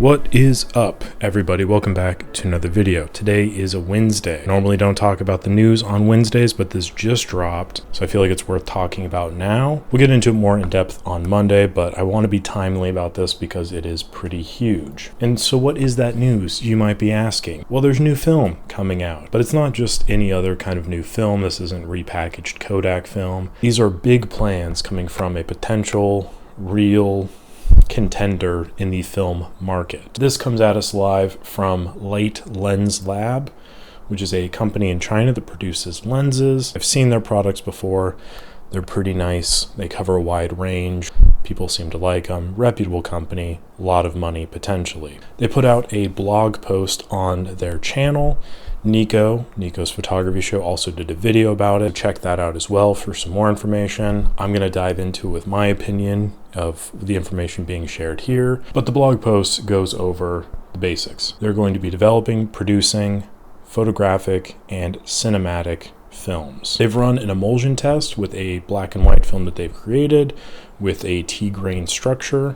What is up, everybody? Welcome back to another video. Today is a Wednesday. I normally don't talk about the news on Wednesdays, but this just dropped, so I feel like it's worth talking about now. We'll get into it more in depth on Monday, but I want to be timely about this because it is pretty huge. And so what is that news, you might be asking? Well, there's new film coming out, but it's not just any other kind of new film. This isn't repackaged Kodak film. These are big plans coming from a potential, real contender in the film market. This comes at us live from Light Lens Lab, which is a company in China that produces lenses. I've seen their products before. They're pretty nice. They cover a wide range. People seem to like them. Reputable company, a lot of money potentially. They put out a blog post on their channel. Nico's photography show also did a video about it. Check that out as well for some more information. I'm going to dive into it with my opinion of the information being shared here, but the blog post goes over the basics. They're going to be developing, producing photographic and cinematic films. They've run an emulsion test with a black and white film that they've created with a T-grain structure,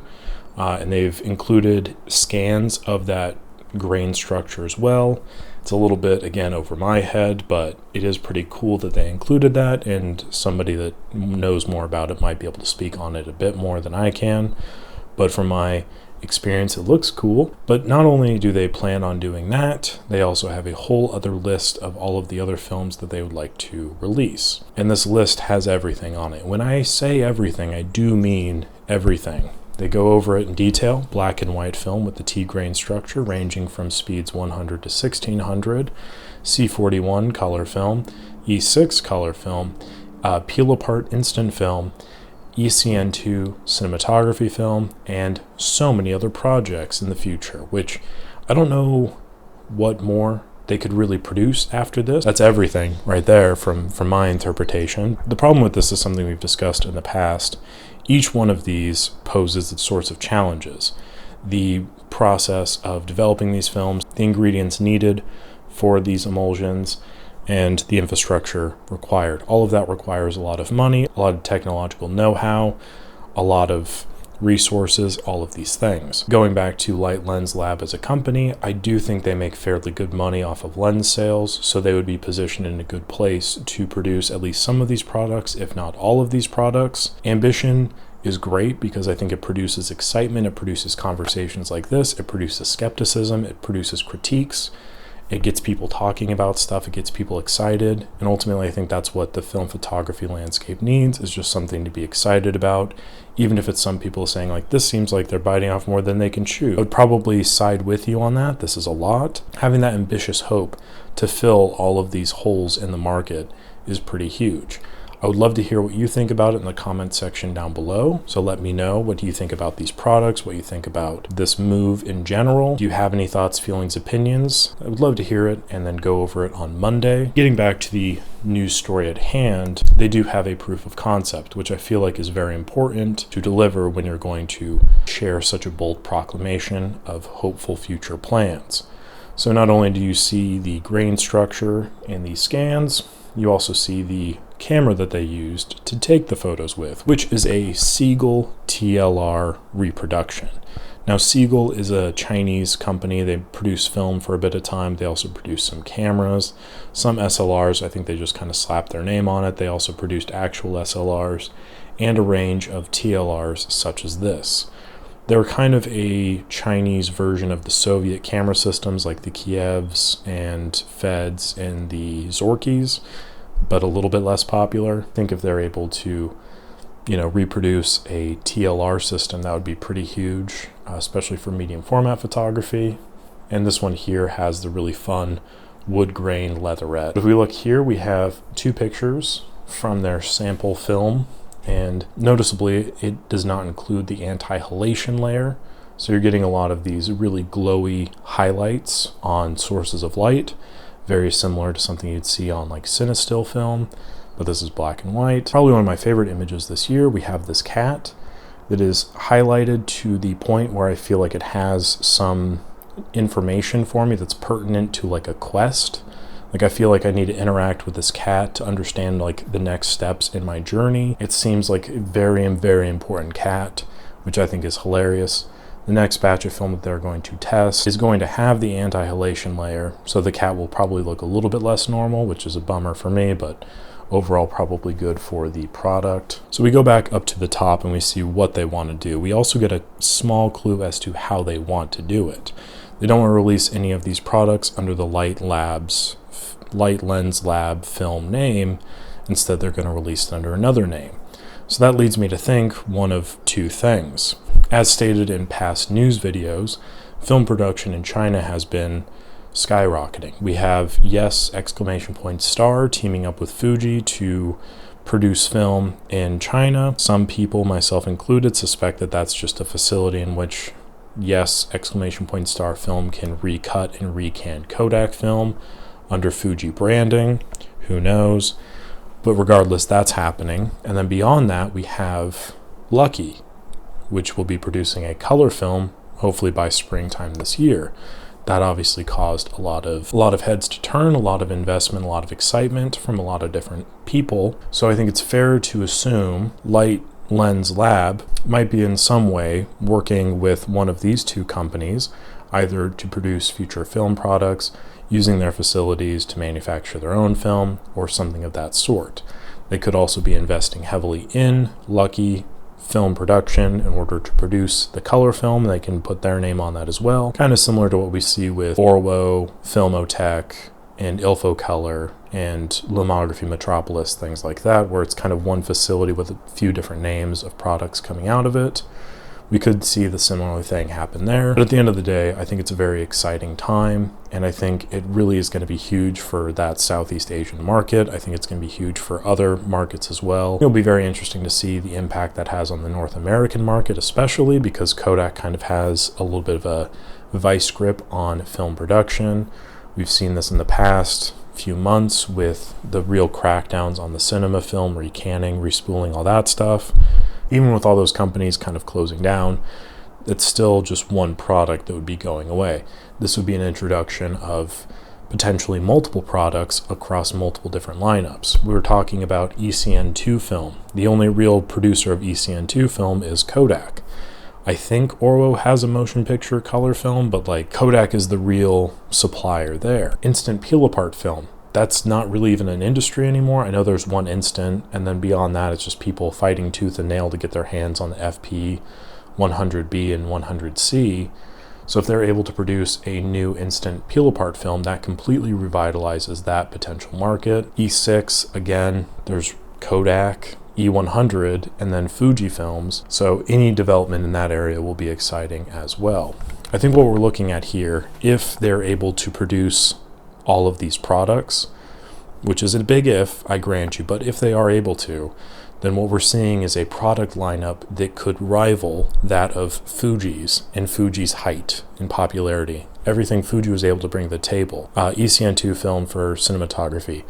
and they've included scans of that grain structure as well. It's a little bit, again, over my head, but it is pretty cool that they included that, and somebody that knows more about it might be able to speak on it a bit more than I can. But from my experience, it looks cool. But not only do they plan on doing that, they also have a whole other list of all of the other films that they would like to release. And this list has everything on it. When I say everything, I do mean everything. They go over it in detail. Black and white film with the T-grain structure ranging from speeds 100 to 1600, C41 color film, E6 color film, peel apart instant film, ECN2 cinematography film, and so many other projects in the future, which I don't know what more they could really produce after this. That's everything right there from my interpretation. The problem with this is something we've discussed in the past. Each one of these poses its sorts of challenges. The process of developing these films, the ingredients needed for these emulsions, and the infrastructure required. All of that requires a lot of money, a lot of technological know-how, a lot of resources, all of these things. Going back to Light Lens Lab as a company, I do think they make fairly good money off of lens sales, so they would be positioned in a good place to produce at least some of these products, if not all of these products. Ambition is great because I think it produces excitement, it produces conversations like this, it produces skepticism, it produces critiques. It gets people talking about stuff, it gets people excited, and ultimately I think that's what the film photography landscape needs, is just something to be excited about, even if it's some people saying like, this seems like they're biting off more than they can chew. I would probably side with you on that. This is a lot. Having that ambitious hope to fill all of these holes in the market is pretty huge. I would love to hear what you think about it in the comment section down below. So let me know, what do you think about these products? What you think about this move in general? Do you have any thoughts, feelings, opinions? I would love to hear it and then go over it on Monday. Getting back to the news story at hand, they do have a proof of concept, which I feel like is very important to deliver when you're going to share such a bold proclamation of hopeful future plans. So not only do you see the grain structure in these scans, you also see the camera that they used to take the photos with, which is a Seagull TLR reproduction. Now, Seagull is a Chinese company. They produce film for a bit of time. They also produce some cameras, some SLRs. I think they just kind of slapped their name on it. They also produced actual SLRs and a range of TLRs such as this. They're kind of a Chinese version of the Soviet camera systems like the Kievs and Feds and the Zorkis, but a little bit less popular. I think if they're able to, reproduce a TLR system, that would be pretty huge, especially for medium format photography. And this one here has the really fun wood grain leatherette. If we look here, we have two pictures from their sample film, and noticeably it does not include the anti-halation layer. So you're getting a lot of these really glowy highlights on sources of light, very similar to something you'd see on like Cinestill film, but this is black and white. Probably one of my favorite images this year. We have this cat that is highlighted to the point where I feel like it has some information for me that's pertinent to like a quest. Like I feel like I need to interact with this cat to understand like the next steps in my journey. It seems like a very, very important cat, which I think is hilarious. The next batch of film that they're going to test is going to have the anti-halation layer, so the cat will probably look a little bit less normal, which is a bummer for me, but overall probably good for the product. So we go back up to the top and we see what they want to do. We also get a small clue as to how they want to do it. They don't want to release any of these products under the Light Lens Lab film name. Instead, they're going to release it under another name. So that leads me to think one of two things. As stated in past news videos, film production in China has been skyrocketing. We have Yes! Star teaming up with Fuji to produce film in China. Some people, myself included, suspect that that's just a facility in which Yes! Star film can recut and recan Kodak film under Fuji branding. Who knows? But regardless, that's happening. And then beyond that, we have Lucky, which will be producing a color film, hopefully by springtime this year. That obviously caused a lot of heads to turn, a lot of investment, a lot of excitement from a lot of different people. So I think it's fair to assume Light Lens Lab might be in some way working with one of these two companies, either to produce future film products, using their facilities to manufacture their own film, or something of that sort. They could also be investing heavily in Lucky film production in order to produce the color film. They can put their name on that as well. Kind of similar to what we see with Orwo, Filmotech, and Ilfo Color, and Lomography Metropolis, things like that, where it's kind of one facility with a few different names of products coming out of it. We could see the similar thing happen there. But at the end of the day, I think it's a very exciting time, and I think it really is going to be huge for that Southeast Asian market. I think it's going to be huge for other markets as well. It'll be very interesting to see the impact that has on the North American market, especially because Kodak kind of has a little bit of a vice grip on film production. We've seen this in the past few months with the real crackdowns on the cinema film, recanning, respooling, all that stuff. Even with all those companies kind of closing down, it's still just one product that would be going away. This would be an introduction of potentially multiple products across multiple different lineups. We were talking about ECN2 film. The only real producer of ECN2 film is Kodak. I think Orwo has a motion picture color film, but like Kodak is the real supplier there. Instant peel apart film. That's not really even an industry anymore. I know there's one instant, and then beyond that, it's just people fighting tooth and nail to get their hands on the FP 100B and 100C. So if they're able to produce a new instant peel apart film, that completely revitalizes that potential market. E6, again, there's Kodak, E100, and then Fuji films. So any development in that area will be exciting as well. I think what we're looking at here, if they're able to produce all of these products, which is a big if, I grant you, but if they are able to, then what we're seeing is a product lineup that could rival that of Fuji's and Fuji's height in popularity. Everything Fuji was able to bring to the table. ECN2 film for cinematography,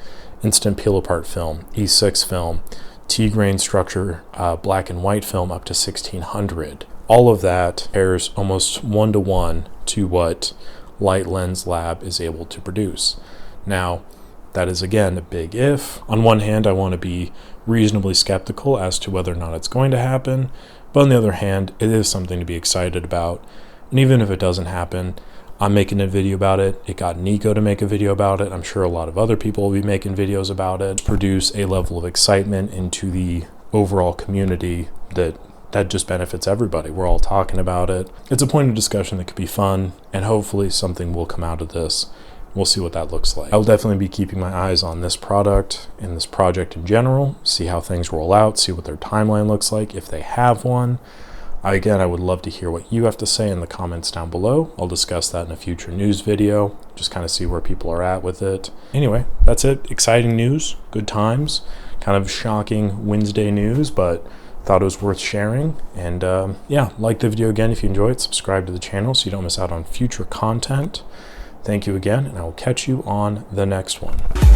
instant peel apart film, E6 film, T-grain structure, black and white film up to 1600. All of that pairs almost 1-to-1 to what Light Lens Lab is able to produce. Now, that is again a big if. On one hand, I want to be reasonably skeptical as to whether or not it's going to happen, but on the other hand, it is something to be excited about. And even if it doesn't happen, I'm making a video about it. It got Nico to make a video about it. I'm sure a lot of other people will be making videos about it. Produce a level of excitement into the overall community that just benefits everybody. We're all talking about it. It's a point of discussion that could be fun, and hopefully something will come out of this. We'll see what that looks like. I'll definitely be keeping my eyes on this product and this project in general, see how things roll out, see what their timeline looks like, if they have one. Again, I would love to hear what you have to say in the comments down below. I'll discuss that in a future news video, just kind of see where people are at with it. Anyway, that's it. Exciting news, good times, kind of shocking Wednesday news, but thought it was worth sharing. And yeah, like the video again if you enjoyed, subscribe to the channel so you don't miss out on future content. Thank you again, and I will catch you on the next one.